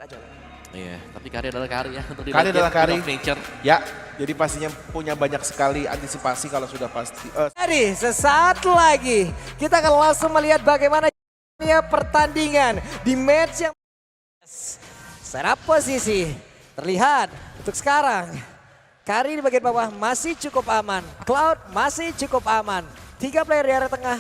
aja. Iya, tapi Kari adalah Kari ya. Untuk Kari adalah Kari. Nature. Ya, jadi pastinya punya banyak sekali antisipasi kalau sudah pasti. Jadi sesaat lagi kita akan langsung melihat bagaimana pertandingan di match yang setup posisi terlihat untuk sekarang. Kari di bagian bawah masih cukup aman, Cloud masih cukup aman. 3 player di area tengah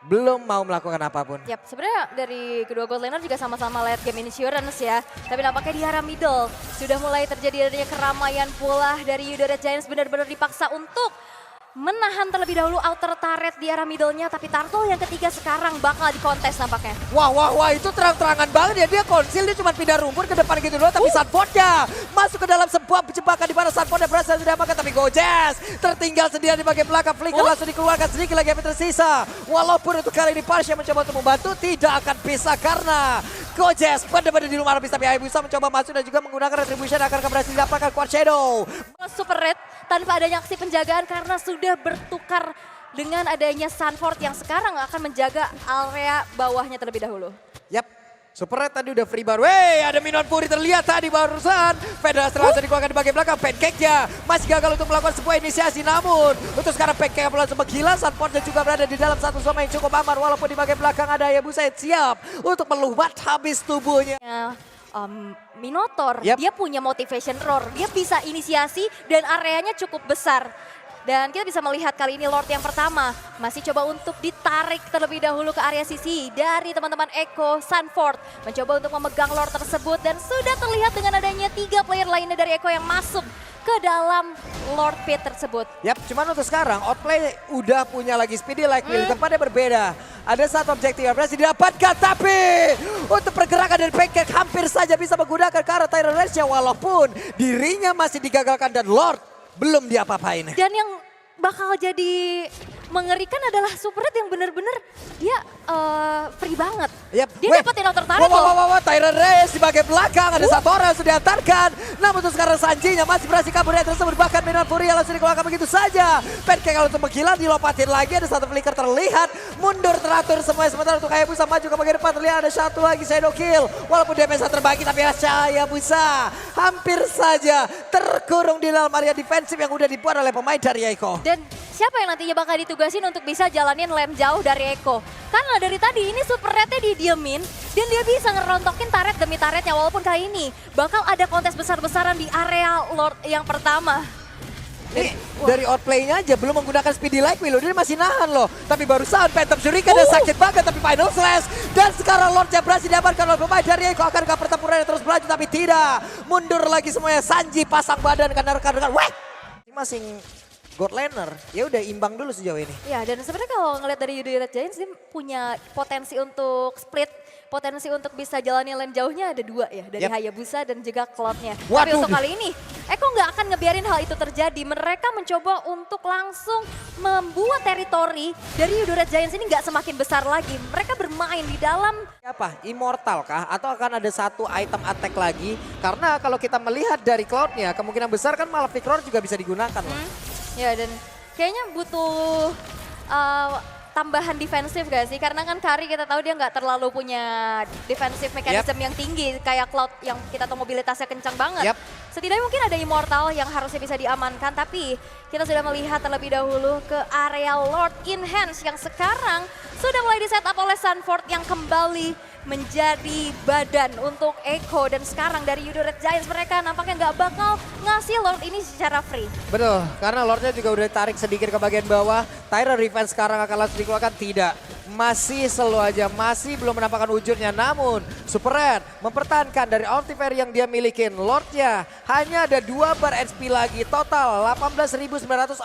belum mau melakukan apapun. Yap, sebenarnya dari kedua gold laner juga sama-sama lihat game insurance ya. Tapi nampaknya di arah middle sudah mulai terjadi adanya keramaian pula dari Yudo Red Giants benar-benar dipaksa untuk menahan terlebih dahulu outer turret di arah middle-nya. Tapi Turtle yang ketiga sekarang bakal dikontes nampaknya. Wah, itu terang-terangan banget ya. Dia konsil, dia cuma pindah rumput ke depan gitu doang. Tapi Sunfordnya masuk ke dalam sebuah jebakan di mana Sunfordnya berhasil diamankan. Tapi Gojaz tertinggal sendirian di bagian belakang. Flicker langsung dikeluarkan, sedikit lagi yang tersisa. Walaupun untuk kali ini Parsha mencoba untuk membantu, tidak akan bisa karena Gojaz benar-benar di rumah habis. Tapi Hayabusa mencoba masuk dan juga menggunakan retribution akan berhasil didapatkan Quad Shadow. Super Red tanpa adanya aksi penjagaan karena sudah bertukar dengan adanya Sunford yang sekarang akan menjaga area bawahnya terlebih dahulu. Yap, Super Red tadi udah free bar. Wey, ada Minion Fury terlihat tadi barusan. Federasi langsung dikeluarkan di bagian belakang. Pancake-nya masih gagal untuk melakukan sebuah inisiasi. Namun, untuk sekarang Pancake langsung menghilang. Sunford juga berada di dalam satu zona yang cukup aman. Walaupun di bagian belakang ada Hayabusa yang siap untuk melumat habis tubuhnya. Minotaur, Yep. dia punya motivation roar, dia bisa inisiasi dan areanya cukup besar. Dan kita bisa melihat kali ini Lord yang pertama masih coba untuk ditarik terlebih dahulu ke area sisi dari teman-teman Echo. Sunford mencoba untuk memegang Lord tersebut dan sudah terlihat dengan adanya 3 player lainnya dari Echo yang masuk ke dalam Lord Pit tersebut. Yap, cuman untuk sekarang Outplay udah punya lagi Speedy Like Will. Tempatnya berbeda. Ada satu objektif yang berhasil didapatkan, tapi untuk pergerakan dari Pancake hampir saja bisa menggunakan ke arah Tyrant Rage walaupun dirinya masih digagalkan dan Lord belum diapa-apain. Dan yang bakal jadi mengerikan adalah Super Red yang benar-benar dia free banget. Yap. Dia dapetin outer turret Wah, Tyrant Rage di bagian belakang. Ada satu orang yang sudah diantarkan. Namun untuk sekarang Sanji-nya masih berhasil kabur dari tersebut. Bahkan Minion Fury yang langsung dikeluarkan begitu saja. Pancake kalau untuk menghilang dilompatin lagi. Ada satu flicker terlihat. Mundur teratur semuanya. Sementara untuk Hayabusa maju ke bagian depan. Terlihat ada satu lagi Shadow Kill. Walaupun damage terbagi tapi Hayabusa hampir saja terkurung di dalam area defensif yang udah dibuat oleh pemain dari Echo. Dan siapa yang nantinya bakal ditugasin untuk bisa jalanin lane jauh dari Echo? Karena dari tadi ini Super Red-nya didiemin dan dia bisa ngerontokin turret demi turretnya. Walaupun kali ini bakal ada kontes besar-besaran di area Lord yang pertama. Ini dari outplay-nya aja belum menggunakan Speedy Like Will, dia masih nahan loh. Tapi barusan Phantom Shuriken dan sakit banget tapi Final Slash. Dan sekarang Lord yang berhasil diamankan oleh pemain dari Echo. Akankah pertempurannya terus berlanjut tapi tidak. Mundur lagi semuanya. Sanji pasang badan karena rekan-rekan. Weh! Masing God laner, ya udah imbang dulu sejauh ini. Ya, dan sebenarnya kalau ngelihat dari Yudo Red Giants dia punya potensi untuk split, potensi untuk bisa jalani lane jauhnya ada 2 ya, dari Hayabusa dan juga Cloud-nya. Tapi untuk kali ini, Echo nggak akan ngebiarin hal itu terjadi. Mereka mencoba untuk langsung membuat teritori dari Yudo Red Giants ini nggak semakin besar lagi. Mereka bermain di dalam Apa? Immortal kah? Atau akan ada satu item attack lagi? Karena kalau kita melihat dari Cloud-nya, kemungkinan besar kan Malefic Roar juga bisa digunakan loh. Ya, dan kayaknya butuh tambahan defensif gak sih? Karena kan Kari kita tahu dia nggak terlalu punya defensif mechanism yang tinggi kayak Cloud yang kita tahu mobilitasnya kencang banget. Setidaknya mungkin ada Immortal yang harusnya bisa diamankan, tapi kita sudah melihat terlebih dahulu ke area Lord in Hands yang sekarang sudah mulai di setup oleh Sunford yang kembali menjadi badan untuk Echo. Dan sekarang dari Yudo Red Giants mereka nampaknya nggak bakal ngasih Lord ini secara free. Betul, karena Lordnya juga udah tarik sedikit ke bagian bawah. Tyrant Revenge sekarang akan langsung dikeluarkan, tidak. Masih slow aja, masih belum menampakkan wujudnya. Namun Super Red mempertahankan dari Ultifair yang dia milikin. Lordnya hanya ada 2 bar HP lagi. Total 18.943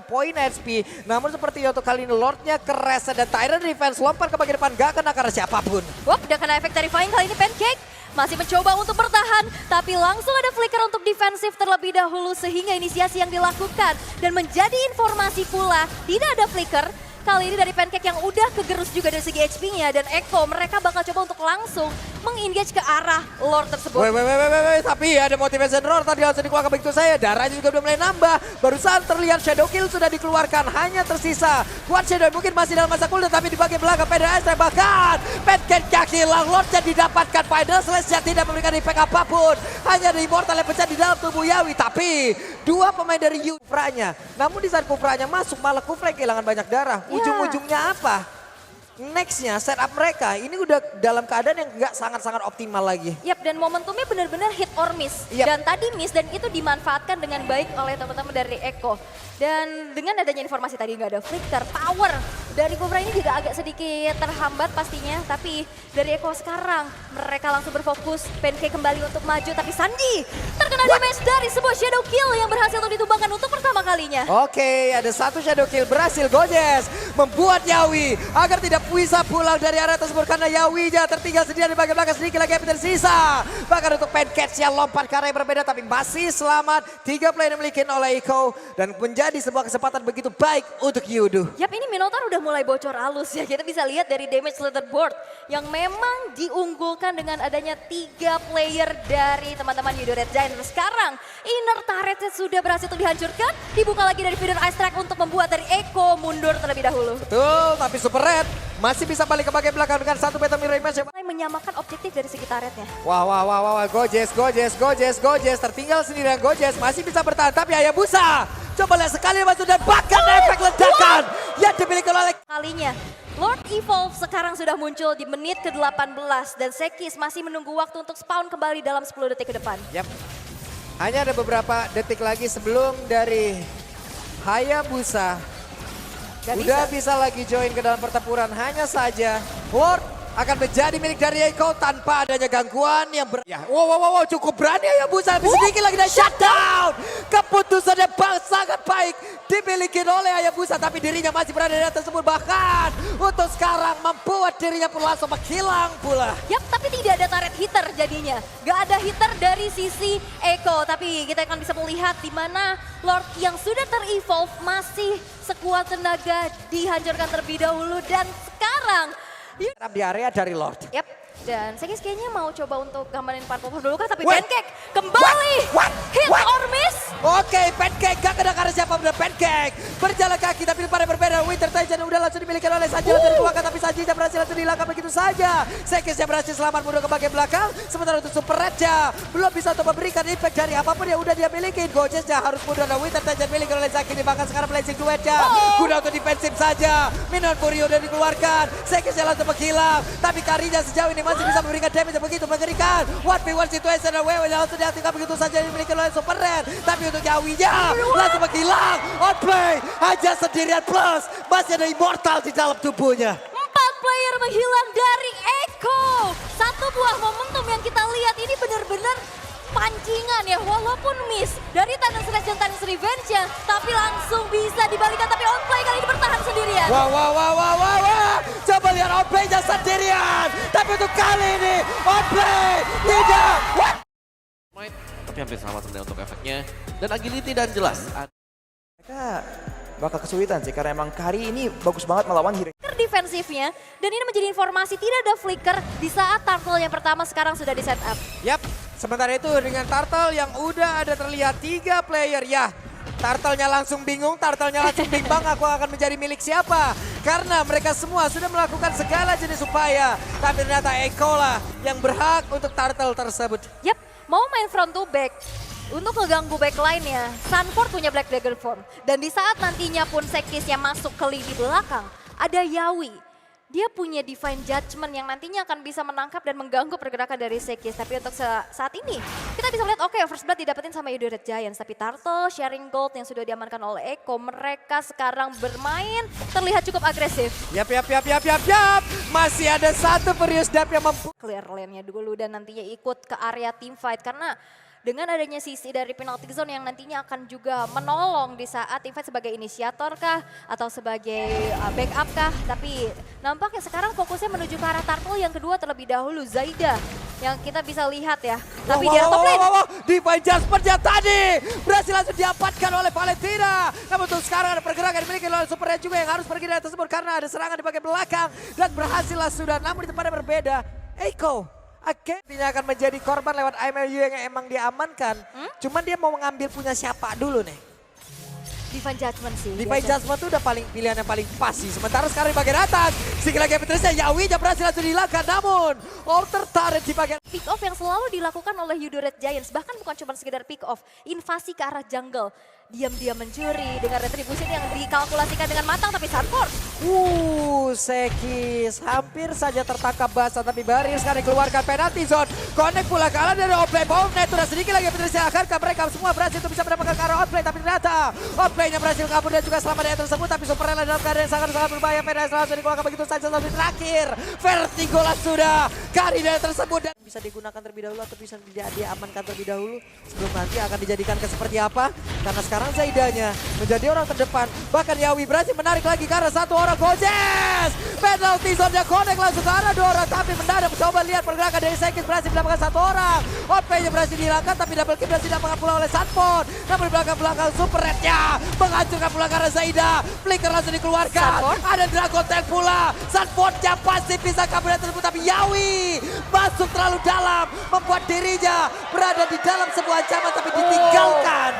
poin HP. Namun seperti untuk kali ini Lordnya kereset dan Tyrant Revenge lompat ke bagian depan. Gak kena karena siapapun. Wop, udah kena efek terrifying kali ini Pancake. Masih mencoba untuk bertahan, tapi langsung ada flicker untuk defensif terlebih dahulu sehingga inisiasi yang dilakukan. Dan menjadi informasi pula, tidak ada flicker. Kali ini dari Pancake yang udah kegerus juga dari segi HP-nya dan Echo mereka bakal coba untuk langsung mengengage ke arah Lord tersebut. Wait, tapi ada motivation roar tadi langsung dikeluarkan begitu saya. Darahnya juga udah mulai nambah. Barusan terlihat Shadow Kill sudah dikeluarkan. Hanya tersisa Quad Shadow mungkin masih dalam masa cooldown, tapi di bagian belakang PDS bahkan Pancake kaki hilang. Lordnya didapatkan. Final Slash yang tidak memberikan impact apapun. Hanya ada Immortal yang pecah di dalam tubuh Yawi. Tapi dua pemain dari Kufranya. Namun di saat Kufranya masuk malah Kufra kehilangan banyak darah. Ujung-ujungnya apa? Nextnya setup mereka ini udah dalam keadaan yang nggak sangat-sangat optimal lagi. Yap, dan momentumnya benar-benar hit or miss. Yap. Dan tadi miss dan itu dimanfaatkan dengan baik oleh teman-teman dari Eko. Dan dengan adanya informasi tadi nggak ada flicker, power dari Kufra ini juga agak sedikit terhambat pastinya. Tapi dari Eko sekarang mereka langsung berfokus, Pancake kembali untuk maju. Tapi Sanji terkena damage dari sebuah shadow kill yang berhasil untuk ditumbangkan untuk pertama kalinya. Oke, ada satu shadow kill berhasil Gojes membuat Yawi agar tidak bisa pulang dari area tersebut karena Yawinya tertinggal sendirian di bagian belakang, sedikit lagi yang tersisa. Bahkan untuk Pancake yang lompat ke area yang berbeda tapi masih selamat. 3 player yang dimiliki oleh Eko dan menjadi sebuah kesempatan begitu baik untuk Yudu. Yap, ini Minotaur udah mulai bocor halus ya. Kita bisa lihat dari damage leaderboard yang memang diunggulkan dengan adanya 3 player dari teman-teman Yudo Red Giant. Sekarang inner turretnya sudah berhasil untuk dihancurkan. Dibuka lagi dari Feeder Ice Track untuk membuat dari Eko mundur terlebih dahulu. Betul, tapi Super Red masih bisa balik ke bagian belakang dengan satu battle mirror image. Mulai menyamakan objektif dari segi turretnya. Wah, Gojes, tertinggal sendirian Gojes, masih bisa bertahan, tapi Hayabusa coba lihat sekali masuk dan bahkan efek ledakan yang dimiliki oleh Kalinya, Lord Evolve sekarang sudah muncul di menit ke-18 dan Sekis masih menunggu waktu untuk spawn kembali dalam 10 detik ke depan. Yap. Hanya ada beberapa detik lagi sebelum dari Hayabusa udah bisa lagi join ke dalam pertempuran. Hanya saja Lord akan menjadi milik dari Eko tanpa adanya gangguan yang wow, cukup berani Hayabusa. Sedikit lagi dan shutdown. Keputusannya sangat baik dimiliki oleh Hayabusa, tapi dirinya masih berada di atas tersebut. Bahkan untuk sekarang membuat dirinya pun langsung menghilang pula. Yap, tapi tidak ada turret hitter jadinya. Gak ada hitter dari sisi Eko, tapi kita akan bisa melihat di mana Lord yang sudah ter-evolve masih sekuat tenaga dihancurkan terlebih dahulu dan sekarang di area dari Lord. Yap, dan Sekis kayaknya mau coba untuk ngamanin part dulu kah, tapi Pancake kembali hit or miss. Oke, Pancake gak kena karena siapa benar Pancake. Berjalan kaki tapi pada berbeda. Winter Titan udah langsung dimiliki oleh Sanji langsung dikeluarkan, tapi Sanji berhasil langsung dihilangkan begitu saja. Sekisnya berhasil selamat mundur ke bagian belakang. Sementara untuk Super Rednya belum bisa untuk memberikan impact dari apapun yang udah dia miliki. Gojesnya harus mundur dan Winter Titan dimiliki oleh Zaki. Bahkan sekarang blazing duetnya guna untuk defensif saja. Minion Fury udah dikeluarkan. Sekisnya langsung menghilang, tapi Karinya sejauh ini masih bisa memberikan damage yang begitu mengerikan. 1v1 situation dan Wewe langsung diaktifkan begitu saja dimiliki oleh Super Red. Tapi untuk Yawinya langsung menghilang. Outplay hanya sendirian plus masih ada Immortal di dalam tubuhnya. 4 player menghilang dari Eko. Satu buah momentum yang kita lihat ini benar-benar pancingan ya, walaupun miss dari Titan Slash dan Titan's Revenge ya, tapi langsung bisa dibalikan, tapi outplay kali ini bertahan sendirian. Wah. Coba lihat outplay-nya sendirian. Tapi untuk kali ini outplay tidak. Tapi hampir sama sebenarnya untuk efeknya. Dan agility dan jelas. Mereka bakal kesulitan sih karena emang Kari ini bagus banget melawan hero. Defensifnya, dan ini menjadi informasi tidak ada flicker di saat turtle yang pertama sekarang sudah di setup. Yap, sementara itu dengan Turtle yang udah ada terlihat 3 player ya. Turtle-nya langsung bingung, Turtle-nya langsung bimbang aku akan menjadi milik siapa. Karena mereka semua sudah melakukan segala jenis upaya. Tapi ternyata Eko lah yang berhak untuk Turtle tersebut. Yap, mau main front to back. Untuk ngeganggu backline-nya, Sunford punya Black Dagger Form. Dan di saat nantinya pun Sekisnya masuk ke lini belakang, ada Yawi. Dia punya Divine Judgment yang nantinya akan bisa menangkap dan mengganggu pergerakan dari Sekis. Tapi untuk saat ini, kita bisa melihat oke, First Blood didapetin sama Yudo Red Giants. Tapi Turtle, sharing gold yang sudah diamankan oleh Eko. Mereka sekarang bermain terlihat cukup agresif. Yap. Masih ada satu Furious Dap yang Clear lane-nya dulu dan nantinya ikut ke area team fight. Karena dengan adanya sisi dari penalty zone yang nantinya akan juga menolong di saat teamfight sebagai inisiator kah atau sebagai backup kah. Tapi nampaknya sekarang fokusnya menuju ke arah Turtle yang kedua terlebih dahulu, Zaida. Yang kita bisa lihat ya. Tapi dia top lane. Divine Judgment yang tadi berhasil langsung diamankan oleh Valentina. Namun untuk sekarang ada pergerakan dimiliki oleh Super Red juga yang harus pergi dari tersebut karena ada serangan di bagian belakang. Dan berhasil lah sudah, namun di tempatnya berbeda. Eko Oke, dia akan menjadi korban lewat IMLU yang emang diamankan. Cuman dia mau mengambil punya siapa dulu nih? Divine Judgment sih. Divine Judgment itu udah pilihan yang paling pas sih. Sementara sekarang di bagian atas, single lagi Petrusnya Yawi berhasil langsung dilakukan. Namun, outer turret di bagian Pick off yang selalu dilakukan oleh Yudo Red Giants, bahkan bukan cuma sekedar pick off, invasi ke arah jungle. Diam-diam mencuri dengan retribution yang dikalkulasikan dengan matang, tapi Sunforce Sekis hampir saja tertangkap basah, tapi Barir sekarang dikeluarkan penalty zone. Connect pula kalah dari Outplay. Bomnet sudah sedikit lagi Petrusnya. Akankah mereka semua berhasil untuk bisa mendapatkan ke arah Outplay, tapi ternyata Outplaynya berhasil kabur dan juga selamat dari tersebut. Tapi Superella dalam keadaan yang sangat-sangat berbahaya. Pedas langsung dikeluarkan begitu saja sampai terakhir. Vertigo lah sudah. Kari dari tersebut dan bisa digunakan terlebih dahulu atau bisa diamankan terlebih dahulu sebelum nanti akan dijadikan ke seperti apa. Karena sekarang Zaidanya menjadi orang terdepan. Bahkan Yawi berhasil menarik lagi karena satu orang Gojes. Penalty zone-nya connect langsung ke arah 2 orang. Tapi mendadak coba lihat pergerakan dari Sekis berhasil mendapatkan 1 orang. OP-nya berhasil dihilangkan tapi double kill berhasil didapatkan pula oleh Sunford. Namun di belakang Super Red-nya menghancurkan pula karena Zaida. Flicker langsung dikeluarkan. Sunford. Ada Dragon Tank pula. Sunford-nya pasti bisa kabur dari tersebut. Tapi Yawi masuk terlalu dalam. Membuat dirinya berada di dalam sebuah ancaman tapi ditinggalkan.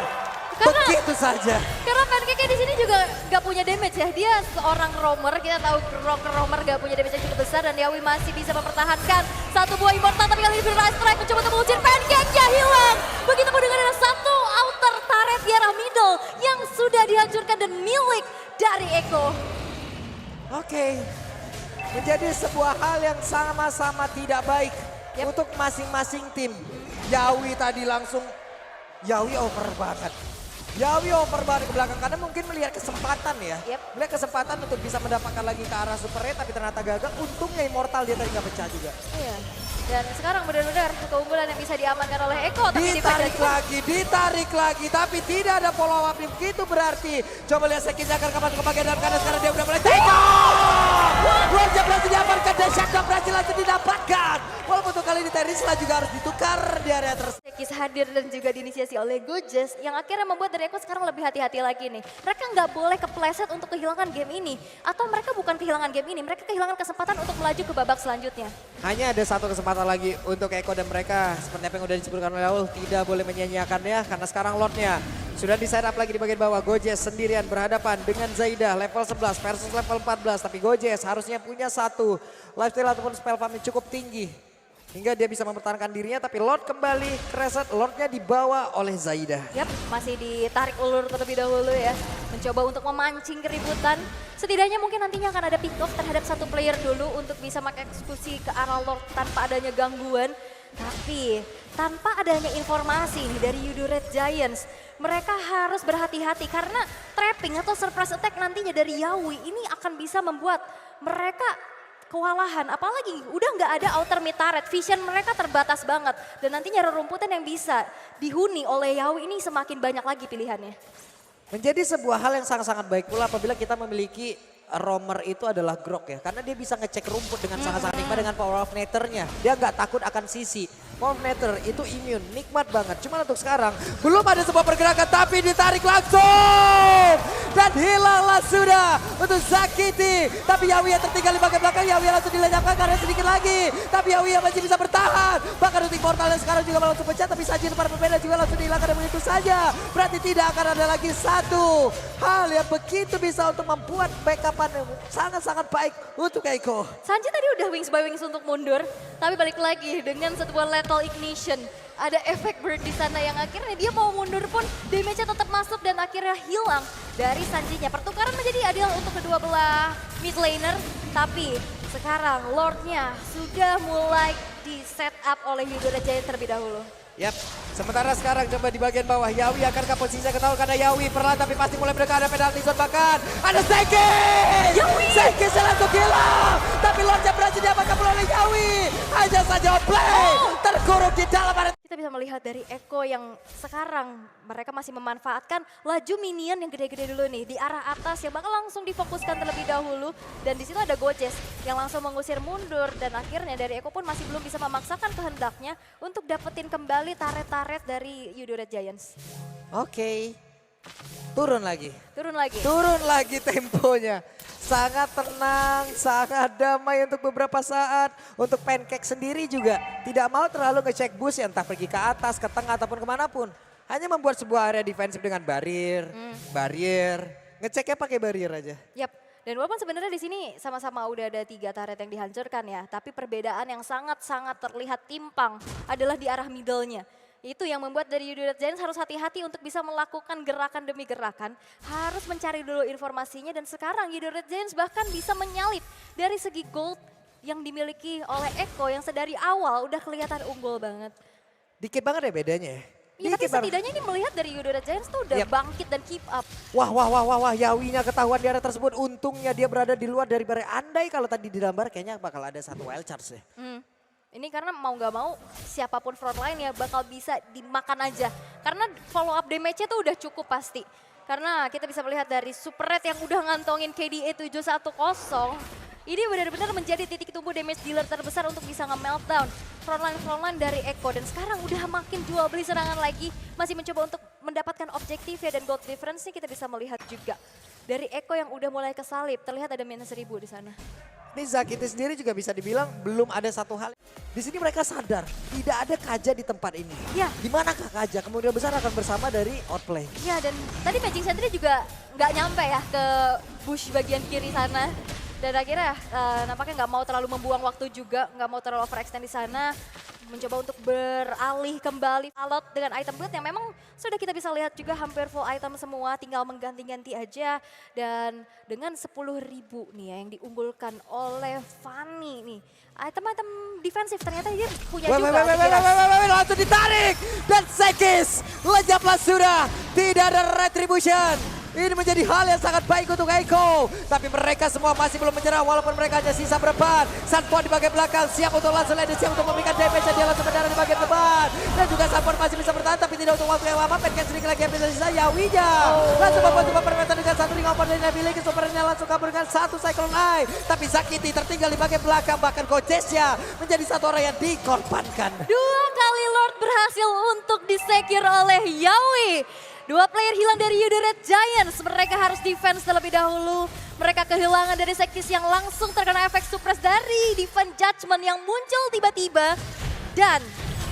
Begitu saja. karena Pancake di sini juga gak punya damage ya. Dia seorang roamer, kita tahu roamer gak punya damage yang cukup besar dan Yawi masih bisa mempertahankan satu buah immortal. Tapi kali ini Rise Strike mencoba untuk mengusir Pancake-nya hilang. Begitu pun dengan ada satu outer turret di arah middle yang sudah dihancurkan dan milik dari Eko. Oke. Menjadi sebuah hal yang sama-sama tidak baik untuk masing-masing tim. Yawi tadi langsung, Yawi over banget. Yawi over banget ke belakang karena mungkin melihat kesempatan ya. Melihat kesempatan untuk bisa mendapatkan lagi ke arah Super Red tapi ternyata gagal. Untungnya Immortal dia tadi nggak pecah juga. Iya. Dan sekarang benar-benar keunggulan yang bisa diamankan oleh Eko. Tapi Ditarik lagi, tapi tidak ada follow up. Begitu berarti, coba lihat Sekis akan kembali ke bagian dalam karena sekarang dia udah mulai take off. Luarnya berhasil diamankan dan Shutdown berhasil langsung didapatkan. Walaupun untuk kali ini Terisla juga harus ditukar di area tersebut. Sekis hadir dan juga diinisiasi oleh Gojes yang akhirnya membuat dari Eko sekarang lebih hati-hati lagi nih. Mereka nggak boleh kepleset untuk kehilangan game ini. Atau mereka bukan kehilangan game ini, mereka kehilangan kesempatan untuk melaju ke babak selanjutnya. Hanya ada satu kesempatan lagi untuk Eko dan mereka. Seperti apa yang udah disebutkan oleh Raul, tidak boleh menyanyiakannya karena sekarang lotnya sudah di set up lagi di bagian bawah. Gojes sendirian berhadapan dengan Zaida level 11 versus level 14. Tapi Gojes harusnya punya satu lifesteal ataupun spell farm yang cukup tinggi. Hingga dia bisa mempertahankan dirinya tapi Lord kembali ke reset. Lordnya dibawa oleh Zaida. Yap, masih ditarik ulur terlebih dahulu ya. Mencoba untuk memancing keributan. Setidaknya mungkin nantinya akan ada pick off terhadap satu player dulu untuk bisa mengeksekusi ke arah Lord tanpa adanya gangguan. Tapi tanpa adanya informasi nih dari Yudo Red Giants, mereka harus berhati-hati karena trapping atau surprise attack nantinya dari Yawi ini akan bisa membuat mereka kewalahan. Apalagi udah nggak ada outer mid turret, vision mereka terbatas banget. Dan nantinya rerumputan yang bisa dihuni oleh Yawi ini semakin banyak lagi pilihannya. Menjadi sebuah hal yang sangat-sangat baik pula apabila kita memiliki roamer itu adalah Grok ya. Karena dia bisa ngecek rumput dengan sangat-sangat nikmat dengan power of nature-nya. Dia nggak takut akan sisi. Power of nature itu immune, nikmat banget. Cuma untuk sekarang belum ada sebuah pergerakan tapi ditarik langsung. Dan hilanglah sudah untuk Zakiti. Tapi Yawi yang tertinggal di bagian belakang, Yawi langsung dilenyapkan karena sedikit lagi. Tapi Yawi yang masih bisa bertahan. Bahkan untuk Immortal yang sekarang juga langsung pecah. Tapi Sajin para pembeda juga langsung dihilangkan dan begitu saja. Berarti tidak akan ada lagi satu hal yang begitu bisa untuk membuat backupan yang sangat-sangat baik untuk Eko. Sanji tadi udah wings by wings untuk mundur, tapi balik lagi dengan sebuah lethal ignition. Ada efek bird di sana yang akhirnya dia mau mundur pun damage-nya tetap masuk dan akhirnya hilang dari Sanjinya. Pertukaran menjadi adil untuk kedua belah mid laner, tapi sekarang Lordnya sudah mulai di set up oleh Yudo Red Giants terlebih dahulu. Yap, sementara sekarang coba di bagian bawah Yawi akan ke posisinya ketahuan karena Yawi perlahan tapi pasti mulai mendekat ada penalty zone bahkan ada Sekis! Sekis langsung hilang tapi Lordnya berhasil diamankan oleh Yawi. Hanya saja play terkurung di dalam area. Kita bisa melihat dari Eko yang sekarang mereka masih memanfaatkan laju minion yang gede-gede dulu nih di arah atas yang bakal langsung difokuskan terlebih dahulu dan di situ ada Gojes yang langsung mengusir mundur dan akhirnya dari Eko pun masih belum bisa memaksakan kehendaknya untuk dapetin kembali taret-taret dari Yudo Red Giants. Oke. Turun lagi. Turun lagi. Turun lagi temponya. Sangat tenang, sangat damai untuk beberapa saat. Untuk Pancake sendiri juga tidak mau terlalu ngecek bus ya, entah pergi ke atas, ke tengah ataupun kemanapun. Hanya membuat sebuah area defensif dengan barrier, ngeceknya pakai barrier aja. Yap. Dan walaupun sebenarnya di sini sama-sama udah ada 3 turret yang dihancurkan ya, tapi perbedaan yang sangat-sangat terlihat timpang adalah di arah middle-nya. Itu yang membuat dari Yudu Red Giants harus hati-hati untuk bisa melakukan gerakan demi gerakan. Harus mencari dulu informasinya dan sekarang Yudu Red Giants bahkan bisa menyalip dari segi gold yang dimiliki oleh Eko yang sedari awal udah kelihatan unggul banget. Dikit banget ya bedanya ya. Iya tapi Dikit banget. setidaknya ini melihat dari Yudu Red Giants tuh udah Yap. bangkit dan keep up. Wah, Yawinya ketahuan di area tersebut. Untungnya dia berada di luar dari barrier. Andai kalau tadi di dalam bar kayaknya bakal ada satu wild charge ya. Ini karena mau gak mau siapapun frontline ya bakal bisa dimakan aja. Karena follow up damage-nya tuh udah cukup pasti. Karena kita bisa melihat dari Super Red yang udah ngantongin KDA 710. Ini benar-benar menjadi titik tumbuh damage dealer terbesar untuk bisa nge-meltdown frontline dari Eko. Dan sekarang udah makin jual beli serangan lagi. Masih mencoba untuk mendapatkan objektif ya dan gold difference-nya kita bisa melihat juga. Dari Eko yang udah mulai kesalip, terlihat ada minus 1000 di sana. Ini Zakiti sendiri juga bisa dibilang belum ada satu hal. Di sini mereka sadar tidak ada Kaja di tempat ini. Ya. Di manakah Kaja? Kemungkinan besar akan bersama dari Outplay. Ya dan tadi Magic Sentry juga nggak nyampe ya ke bush bagian kiri sana. Dan akhirnya nampaknya nggak mau terlalu membuang waktu juga, nggak mau terlalu overextend di sana. Mencoba untuk beralih kembali alot dengan item build yang memang sudah kita bisa lihat juga hampir full item semua. Tinggal mengganti-ganti aja. Dan dengan 10.000 nih ya yang diunggulkan oleh Fanny nih. Item-item defensif ternyata dia punya juga. Langsung ditarik. Dan Sekis lenyaplah sudah. Tidak ada retribution. Ini menjadi hal yang sangat baik untuk Eko. Tapi mereka semua masih belum menyerah walaupun mereka hanya sisa berempat. Sunford di bagian belakang siap untuk langsung landing, siap untuk memberikan damage. Dia langsung mendarat di bagian depan. Dan juga Sunford masih bisa bertahan tapi tidak untuk waktu yang lama. Petkan sedikit lagi yang bisa sisa Yawinya. Langsung membantu permainan dengan satu ring open yang dimiliki. Supernya langsung kabur dengan satu Cyclone Eye. Tapi Zakiti tertinggal di bagian belakang. Bahkan Kojesya menjadi satu orang yang dikorbankan. 2 kali Lord berhasil untuk disekir oleh Yawi. 2 player hilang dari Yudu Red Giants. Mereka harus defense terlebih dahulu. Mereka kehilangan dari Sekis yang langsung terkena efek suppress dari Divine Judgment yang muncul tiba-tiba. Dan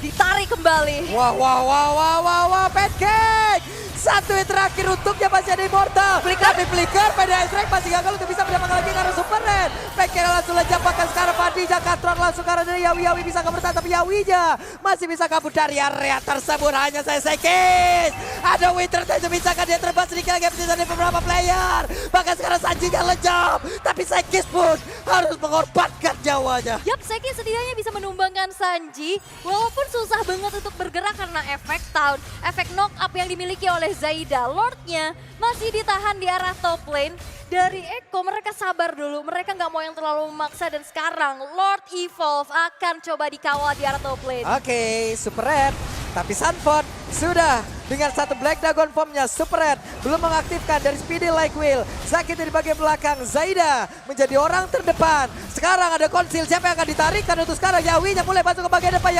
ditarik kembali. Wah, Pancake! Satu yang terakhir untuknya masih ada Immortal. Tapi Flicker pada Strike masih gagal untuk bisa mendapatkan lagi karena Super Red. Pancake langsung lejapakan sekarang Fadija. Katron langsung karena dari Yawi bisa kabur tapi Yawinya masih bisa kabur dari area tersebut. Hanya saya Sekis. Ada Winter Tide bisa dia terbang sedikit lagi dari beberapa player. Bahkan sekarang Sanjinya lejap. Tapi Sekis pun harus mengorbankan nyawanya. Yap, Sekis setidaknya bisa menumbangkan Sanji. Walaupun susah banget untuk bergerak karena efek Town. Efek knock up yang dimiliki oleh Zaida. Lordnya masih ditahan di arah top lane. Dari Eko mereka sabar dulu. Mereka nggak mau yang terlalu memaksa. Dan sekarang Lord Evolve akan coba dikawal di arah top lane. Oke, Super Red. Tapi Sunford sudah dengan satu Black Dragon formnya. Super Red belum mengaktifkan dari Speedy Like Will. Zakiti di bagian belakang. Zaida menjadi orang terdepan. Sekarang ada konsil. Siapa yang akan ditarikkan untuk sekarang? Yawinya mulai masuk ke bagian depan.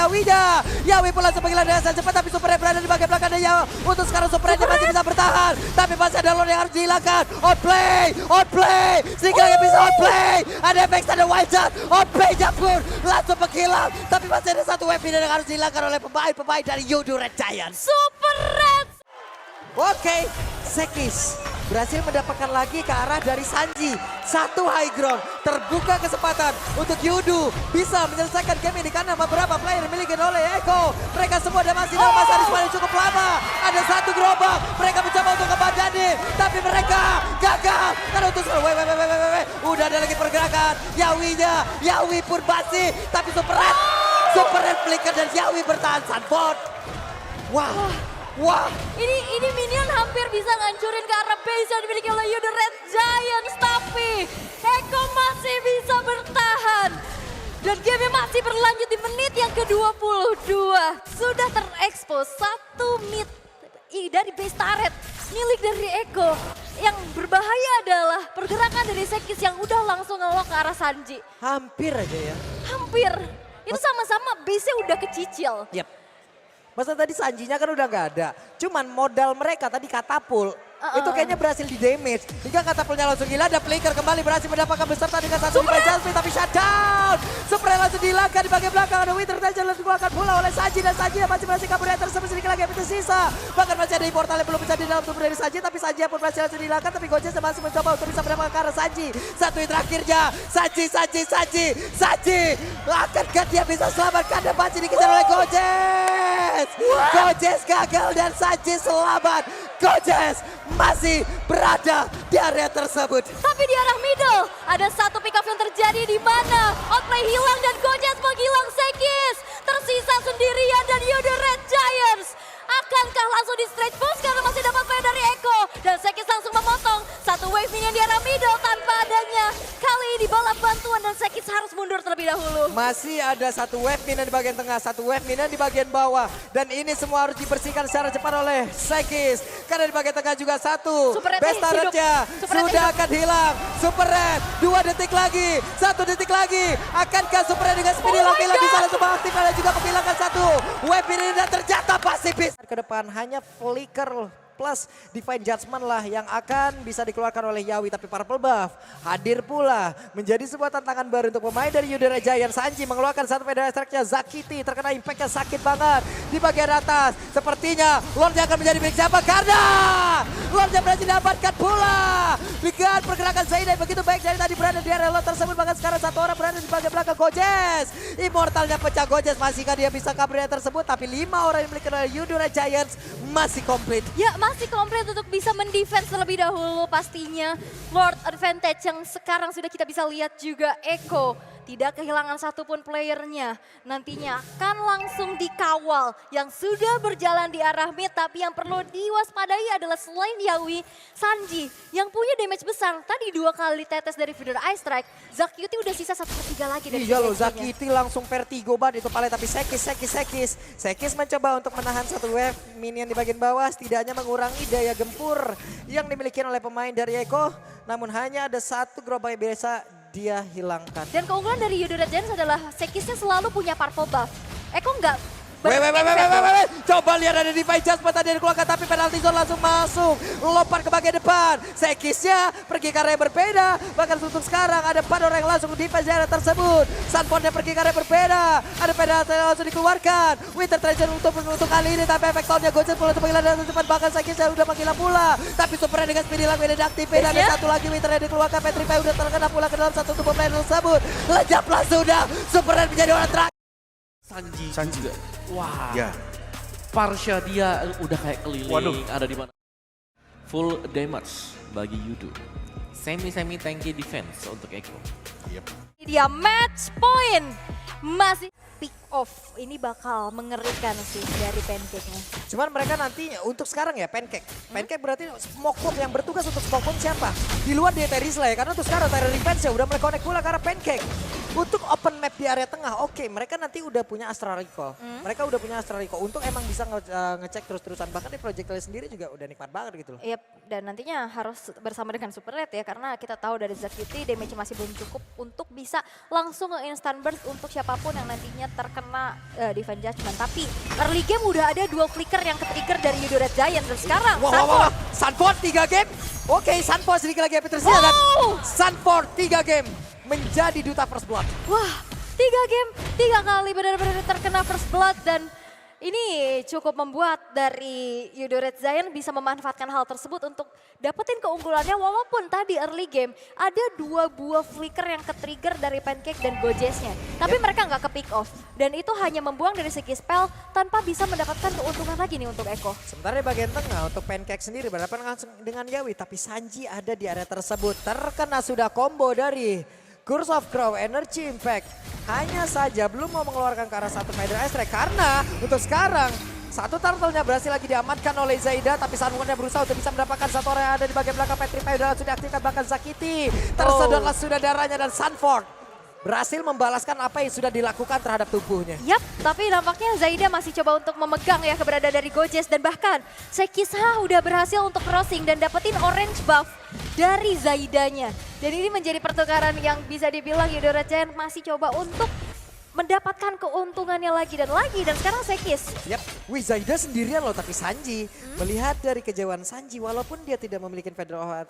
Yawi pula sebagian dengan sangat cepat. Tapi Super Red berada di bagian belakang. Dan untuk sekarang Super Red masih bisa bertahan. Tapi masih ada Lord yang harus dihilangkan. Outplay. Sedikit lagi bisa outplay. Ada efek ada wild shot. Outplay jambur. Langsung menghilang. Tapi masih ada satu weapon yang harus dihilangkan oleh pemain-pemain dari Yudu Red Giants. Super Red! Oke, Sekis berhasil mendapatkan lagi ke arah dari Sanji. Satu high ground, terbuka kesempatan untuk Yudu bisa menyelesaikan game ini karena beberapa player dimiliki oleh Eko. Mereka semua masih dalam masa respawn yang cukup lama. Ada satu gerobak, mereka mencoba untuk kembali, tapi mereka gagal. Karena untuk udah ada lagi pergerakan. Yawi pun masih, tapi Super Red flicker dan Yawi bertahan. Sunford. Wah. Ini minion hampir bisa ngancurin ke arah base yang dimiliki oleh Yudu Red Giants. Tapi Eko masih bisa bertahan. Dan game masih berlanjut di menit yang ke-22. Sudah terekspos satu mid dari base turret milik dari Eko. Yang berbahaya adalah pergerakan dari Sekis yang udah langsung ngelok ke arah Sanji. Hampir aja ya. Hampir. Itu sama-sama base-nya udah kecicil. Yap. Masa tadi Sanjinya kan udah nggak ada. Cuman modal mereka tadi katapul. Itu kayaknya berhasil di damage. Hingga katapulnya langsung gila. Ada flicker kembali berhasil mendapatkan beserta dengan satu Divine Jasmine. Tapi shutdown. Spray langsung dihilangkan di bagian belakang. Ada Winter Treasure langsung dikeluarkan pula oleh Sanji. Dan Sanji masih berhasil kabur dari tersebut sedikit lagi yang tersisa. Bahkan masih ada portal yang belum bisa di dalam tubuh dari Sanji. Tapi Sanji pun berhasil langsung dihilangkan. Tapi Gojez masih mencoba untuk bisa mendapatkan ke arah Sanji. Satu hit terakhirnya. Sanji. Akankah dia bisa selamatkan dan masih dikejar oleh Gojez. Gojez gagal dan Sanji selamat. Gojez masih berada di area tersebut. Tapi di arah middle ada satu pick off yang terjadi di mana outplay hilang dan Gojez menghilang Sekis. Tersisa sendirian dan Yudo Red Giants. Akankah langsung di straight push karena masih dapat play dari Eko. Dan Sekis langsung memotong satu wave minion di arah middle tanpa adanya. Kali ini balap bantuan dan Sekis harus mundur terlebih dahulu. Masih ada satu wave minion di bagian tengah, satu wave minion di bagian bawah. Dan ini semua harus dibersihkan secara cepat oleh Sekis. Karena di bagian tengah juga satu. Super Red Best hidup. turretnya Super Red sudah hidup. akan hilang. Super Red, 2 detik lagi, 1 detik lagi. Akankah Super Red dengan speed hilang bisa langsung mengaktifkan dan juga menghilangkan satu wave minion dan terjatuh pasifis. Ke depan hanya flicker plus Divine Judgment lah yang akan bisa dikeluarkan oleh Yawi. Tapi Purple Buff hadir pula menjadi sebuah tantangan baru untuk pemain dari Yudora Giant. Sanji mengeluarkan satu Federal Strike-nya. Zakiti terkena impactnya sakit banget di bagian atas. Sepertinya Lordnya akan menjadi milik siapa? Karena Lordnya berhasil dapatkan pula. Lihat pergerakan Zaida yang begitu baik dari tadi berada di area Lord tersebut. Bahkan sekarang satu orang berada di bagian belakang Gojez. Immortalnya pecah Gojez. Masihkah dia bisa kabur dari tersebut? Tapi 5 orang yang dimiliki oleh Yudora Giants masih komplit. Ya masih komplit untuk bisa mendefense terlebih dahulu pastinya. Lord advantage yang sekarang sudah kita bisa lihat juga Eko. Tidak kehilangan satupun playernya. Nantinya akan langsung dikawal yang sudah berjalan di arah mid. Tapi yang perlu diwaspadai adalah selain Yawi, Sanji yang punya damage besar. Tadi 2 kali tetes dari Feeder Ice Strike. Zakiti udah sisa 1/3 lagi dari Iya loh, damage-nya. Zakiti langsung vertigo banget itu paling. Tapi Sekis mencoba untuk menahan satu wave minion di bagian bawah. Setidaknya mengurangi daya gempur yang dimiliki oleh pemain dari Eko. Namun hanya ada satu gerobak yang biasa dia hilangkan. Dan keunggulan dari Yudora Giants adalah Sekisnya selalu punya purple buff. Eko nggak Wait. Coba lihat ada Divine Judgment tadi dikeluarkan tapi penalti zone langsung masuk. Lompat ke bagian depan. Sekisnya pergi ke area yang berbeda. Bahkan untuk sekarang ada 4 orang yang langsung defense area tersebut. Sunfordnya pergi ke area yang berbeda. Ada penalti yang langsung dikeluarkan. Winter Treasure untuk kali ini tapi efek tahunnya Gojez pula untuk menghilang dan cepat. Bahkan Sekisnya udah menghilang pula. Tapi Super dengan speed hilang tidak diaktifkan. Dan ada satu lagi Winter yang dikeluarkan. Petrify udah terkena pula ke dalam satu tubuh player tersebut. Lejaplah sudah. Super menjadi orang terakhir. Sanji juga. Wah. Ya. Parsha dia udah kayak keliling. Waduh. Ada di mana? Full damage bagi Yudo. Semi tanky defense untuk Eko. Yep. Ini dia match point. Masih pick off. Ini bakal mengerikan sih dari Pancake-nya. Cuman mereka nanti untuk sekarang ya Pancake. Pancake berarti smoke bomb yang bertugas untuk smoke bomb siapa? Di luar dia Terisla ya. Karena untuk sekarang Tyler Revenge ya udah mulai connect pula ke arah Pancake. Untuk open map di area tengah, oke, mereka nanti udah punya Astral Recall. Mereka udah punya Astral Recall untuk emang bisa ngecek terus-terusan. Bahkan di Project L sendiri juga udah nikmat banget gitu loh. Yep, dan nantinya harus bersama dengan Super Red ya. Karena kita tahu dari Zakiti damage masih belum cukup untuk bisa langsung nge-instant burst untuk siapapun yang nantinya terkena Divine Judgment. Tapi early game udah ada 2 flicker yang ke-trigger dari Yudora Giant. Dan sekarang Sunford. Sunford 3 game. Oke, Sunford sedikit lagi hampir tersisa dan Sunford 3 game menjadi duta First Blood. Wah, 3 game, 3 kali benar-benar terkena First Blood dan ini cukup membuat dari Yudora Giant bisa memanfaatkan hal tersebut untuk dapetin keunggulannya walaupun tadi early game ada 2 buah flicker yang ke-trigger dari Pancake dan Gojez-nya. Tapi mereka nggak ke-pick off dan itu hanya membuang dari segi spell tanpa bisa mendapatkan keuntungan lagi nih untuk Eko. Sementara di bagian tengah untuk Pancake sendiri berhadapan langsung dengan Yawi. Tapi Sanji ada di area tersebut. Terkena sudah combo dari Curse of Crow, Energy Impact. Hanya saja belum mau mengeluarkan ke arah satu Feather Ice Strike. Karena untuk sekarang satu turtle-nya berhasil lagi diamankan oleh Zaida. Tapi Sunward-nya berusaha untuk bisa mendapatkan satu orang yang ada di bagian belakang. Petrify udah langsung diaktifkan bahkan Zakiti. Tersedotlah sudah darahnya dan Sunford berhasil membalaskan apa yang sudah dilakukan terhadap tubuhnya. Yap, tapi nampaknya Zaida masih coba untuk memegang ya keberadaan dari Gojez dan bahkan Sekisha udah berhasil untuk crossing dan dapetin orange buff dari Zaidanya. Dan ini menjadi pertukaran yang bisa dibilang Yudora Giant masih coba untuk mendapatkan keuntungannya lagi dan sekarang Sekis. Yap, wih Zaida sendirian loh tapi Sanji melihat dari kejauhan Sanji walaupun dia tidak memiliki Federal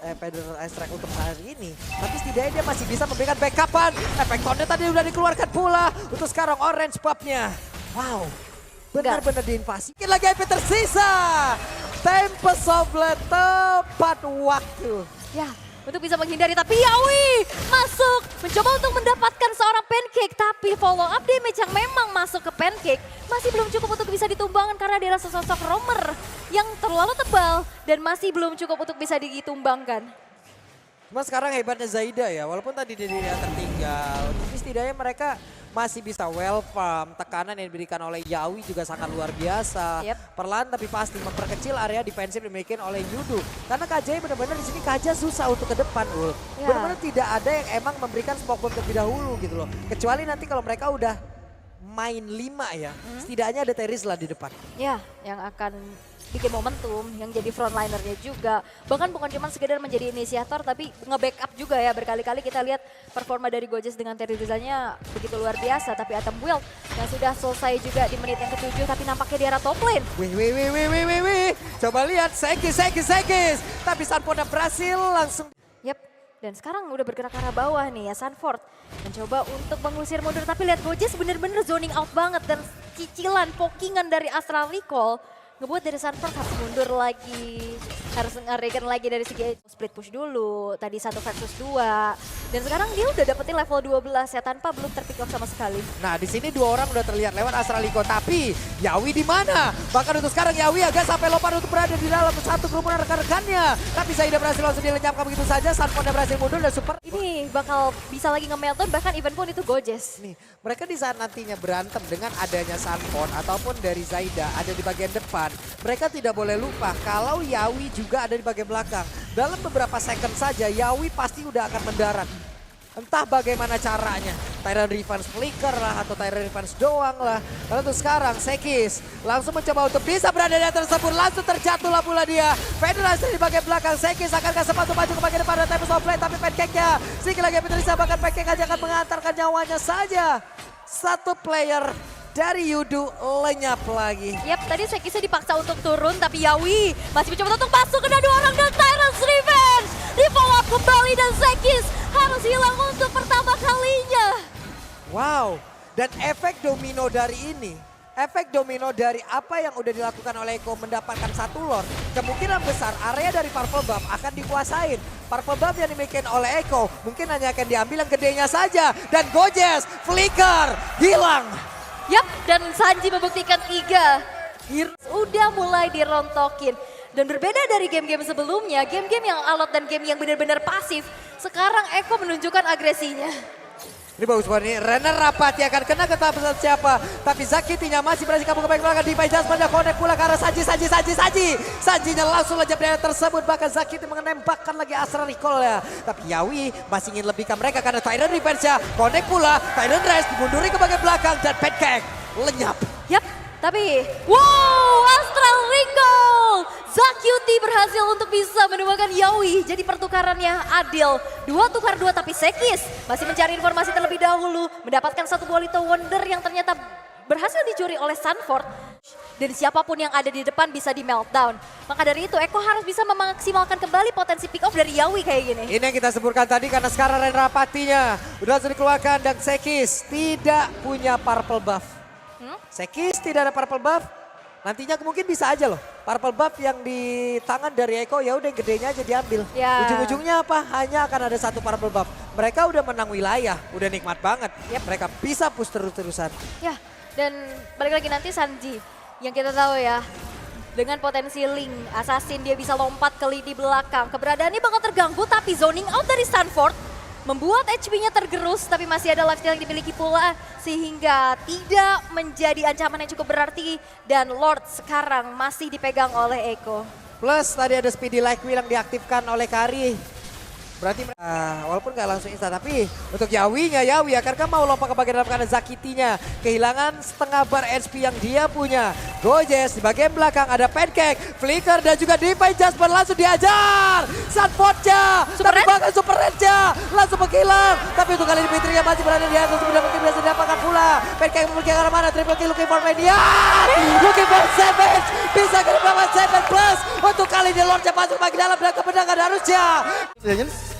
Ice Strike untuk saat ini. Tapi setidaknya dia masih bisa memberikan backupan. Efek tonnya tadi udah dikeluarkan pula untuk sekarang orange buff-nya. Wow, benar-benar diinvasi. Mungkin lagi IP tersisa. Tempest of Blade tepat waktu. Ya, untuk bisa menghindari tapi Yawi masuk mencoba untuk mendapatkan seorang pancake tapi follow up damage yang memang masuk ke pancake masih belum cukup untuk bisa ditumbangkan karena dia adalah sesosok roamer yang terlalu tebal dan masih belum cukup untuk bisa ditumbangkan. Cuma sekarang hebatnya Zaida ya, walaupun tadi dia tertinggal, tapi setidaknya mereka masih bisa well farm. Tekanan yang diberikan oleh Yawi juga sangat luar biasa. Yep. Perlahan tapi pasti memperkecil area defensif yang dimiliki oleh Yudu. Karena KJ benar-benar di sini KJ susah untuk ke depan, Ul. Ya. Benar-benar tidak ada yang emang memberikan smoke bomb terlebih dahulu gitu loh. Kecuali nanti kalau mereka udah main 5 ya, setidaknya ada Teris lah di depan. Ya, yang akan bikin momentum, yang jadi frontlinernya juga. Bahkan bukan cuma sekedar menjadi inisiator, tapi nge-backup juga ya. Berkali-kali kita lihat performa dari Gojes dengan Terizanya begitu luar biasa. Tapi Atom Build yang sudah selesai juga di menit yang ke-7, tapi nampaknya di arah top lane. Wih. Coba lihat, Sekis. Tapi Sanford berhasil langsung. Yap, dan sekarang udah bergerak ke arah bawah nih ya Sanford. Mencoba untuk mengusir mundur, tapi lihat Gojes bener-bener zoning out banget. Dan cicilan, pokingan dari Astral Recall ngebuat dari Sanford harus mundur lagi, harus nge-regen lagi dari segi split push dulu, tadi 1 versus 2. Dan sekarang dia udah dapetin level 12 ya tanpa belum terpick off sama sekali. Nah di sini 2 orang udah terlihat lewat Astraliko, tapi Yawi di mana? Bahkan untuk sekarang Yawi agak sampai lompat untuk berada di dalam satu kerumunan rekan-rekannya. Tapi Zaida berhasil langsung dilenyapkan begitu saja, Sanford berhasil mundur dan super. Ini bakal bisa lagi nge-meltdown, bahkan even pun itu Gojes. Nih, mereka di saat nantinya berantem dengan adanya Sanford ataupun dari Zaida ada di bagian depan. Mereka tidak boleh lupa kalau Yawi juga ada di bagian belakang. Dalam beberapa second saja Yawi pasti udah akan mendarat. Entah bagaimana caranya. Tyrant Revenge flicker lah atau Tyrant Revenge doang lah. Lalu untuk sekarang Sekis langsung mencoba untuk bisa berada di atas tersebut. Langsung terjatuhlah pula dia. Federasi di bagian belakang. Sekis akankah sempat maju ke bagian depan dan Tempest of Blade. Tapi pancake-nya sedikit lagi Petrisa bahkan pancake aja akan mengantarkan nyawanya saja. Satu player dari Yudu lenyap lagi. Yap, tadi Sekisnya dipaksa untuk turun, tapi Yawi masih mencoba untuk masuk ke 2 orang dan Tyrant's Revenge. Di follow up kembali dan Sekis harus hilang untuk pertama kalinya. Wow, dan efek domino dari ini, efek domino dari apa yang udah dilakukan oleh Eko mendapatkan 1 Lord, kemungkinan besar area dari Purple Buff akan dikuasain. Purple Buff yang dimiliki oleh Eko mungkin hanya akan diambil yang gedenya saja. Dan Gojes, flicker, hilang. Yap, dan Sanji membuktikan 3. Udah mulai dirontokin. Dan berbeda dari game-game sebelumnya, game-game yang alot dan game yang benar-benar pasif, sekarang Eko menunjukkan agresinya. Ini bagus banget nih, Renner Rapati akan kena ke tahap siapa. Tapi Zakitinya masih berhasil kabur ke bagian belakang di Pajas pada connect pula ke arah Sanji. Sanjinya langsung lejap dari tersebut, bahkan Zakiti menembakkan lagi Astral Recall ya. Tapi Yawi masih ingin lebihkan mereka karena Tyrant Revenge-nya connect pula, Tyrant Rest dimunduri ke bagian belakang dan pancake lenyap. Yap, tapi wow, Astral Recall! Zakyuti berhasil untuk bisa menemukan Yawi. Jadi pertukarannya adil. 2 tukar 2 tapi Sekis masih mencari informasi terlebih dahulu. Mendapatkan 1 buah Little Wonder yang ternyata berhasil dicuri oleh Sanford. Dan siapapun yang ada di depan bisa di meltdown. Maka dari itu Eko harus bisa memaksimalkan kembali potensi pick off dari Yawi kayak gini. Ini yang kita sebutkan tadi karena sekarang Renner Rapatinya udah langsung dikeluarkan dan Sekis tidak punya purple buff. Sekis tidak ada purple buff. Nantinya mungkin bisa aja loh. Purple buff yang di tangan dari Eko ya udah yang gedenya aja diambil. Ya. Ujung-ujungnya apa? Hanya akan ada 1 purple buff. Mereka udah menang wilayah, udah nikmat banget. Yep. Mereka bisa push terus-terusan. Ya, dan balik lagi nanti Sanji yang kita tahu ya. Dengan potensi Link, Assassin dia bisa lompat ke lini belakang. Keberadaannya bakal terganggu tapi zoning out dari Sanford membuat HP-nya tergerus tapi masih ada lifesteal yang dimiliki pula sehingga tidak menjadi ancaman yang cukup berarti dan Lord sekarang masih dipegang oleh Eko. Plus tadi ada Speedy Like Wheel yang diaktifkan oleh Kari. Berarti walaupun gak langsung instan tapi untuk Yawinya, Yawi akankah mau lompat ke bagian dalam karena Zakitinya kehilangan setengah bar HP yang dia punya. Gojes di bagian belakang ada Pancake, Flicker dan juga Divine Jasper langsung diajar. Sunpotnya, tapi bahkan Super Red-nya langsung menghilang. Tapi untuk kali ini Fitri yang masih berada di atas sudah mungkin bisa didapatkan pula. Pancake memiliki ke arah mana? Triple kill looking for Mania. Looking for Savage. Bisa ke bawah 7 plus. Untuk kali ini Lordnya masuk bagi dalam dan kemenangan harusnya.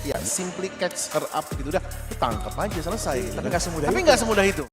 Ya simply catch her up gitu udah tangkap aja selesai. Tapi nggak semudah Tapi itu. nggak semudah itu.